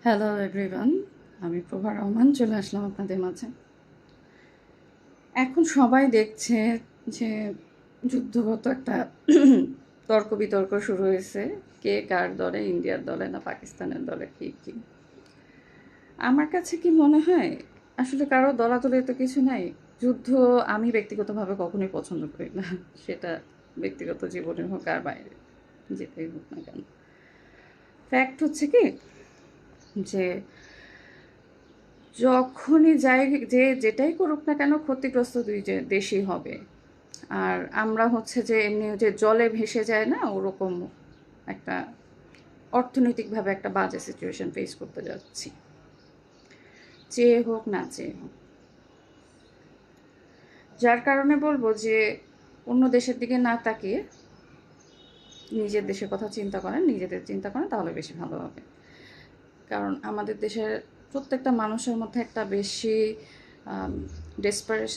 Hello everyone, আমি প্রভা রহমান চলে আসলাম আপনাদের মাঝে। এখন সবাই দেখছে যে যুদ্ধগত একটা তর্ক বিতর্ক শুরু হয়েছে, কে কার দলে, ইন্ডিয়ার দলে না পাকিস্তানের দলে, কী কী। আমার কাছে কি মনে হয়, আসলে কারো দলাদলি তো কিছু নাই। যুদ্ধ আমি ব্যক্তিগতভাবে কখনোই পছন্দ করি না, সেটা ব্যক্তিগত জীবনে হোক আর বাইরে, যেটাই হোক না কেন। ফ্যাক্ট হচ্ছে কি যে যখনই যাই, যে যেটাই করুক না কেন ক্ষতিগ্রস্ত দুই যে দেশই হবে। আর আমরা হচ্ছে যে এমনি যে জলে ভেসে যায় না, ওরকম একটা অর্থনৈতিকভাবে একটা বাজে সিচুয়েশন ফেস করতে যাচ্ছি, চেয়ে হোক না চেয়ে হোক। যার কারণে বলবো যে অন্য দেশের দিকে না তাকিয়ে নিজের দেশের কথা চিন্তা করেন, নিজেদের চিন্তা করেন, তাহলে বেশি ভালো হবে। কারণ আমাদের দেশের প্রত্যেকটা মানুষের মধ্যে একটা বেশি ডেসপারেস,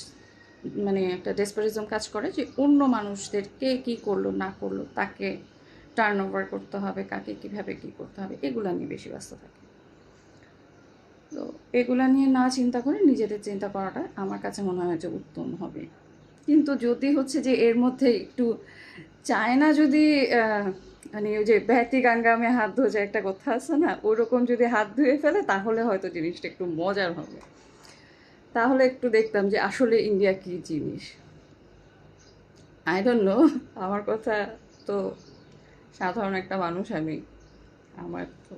মানে একটা ডেসপারিজম কাজ করে যে অন্য মানুষদের কে কী করলো না করলো তাকে টার্ন ওভার করতে হবে, কাকে কীভাবে কী করতে হবে, এগুলো নিয়ে বেশি ব্যস্ত থাকে। তো এগুলা নিয়ে না চিন্তা করে নিজেদের চিন্তা করাটা আমার কাছে মনে হয় যে উত্তম হবে। কিন্তু যদি হচ্ছে যে এর মধ্যে একটু চায়না যদি মানে ওই যে ব্যাতি গাঙ্গামে হাত ধোয়া যায় একটা কথা আছে না, ওরকম যদি হাত ধুয়ে ফেলে তাহলে হয়তো জিনিসটা একটু মজার হবে। তাহলে একটু দেখতাম যে আসলে ইন্ডিয়া কী জিনিস। আই ডোন্ট নো, আমার কথা তো, সাধারণ একটা মানুষ আমি, আমার তো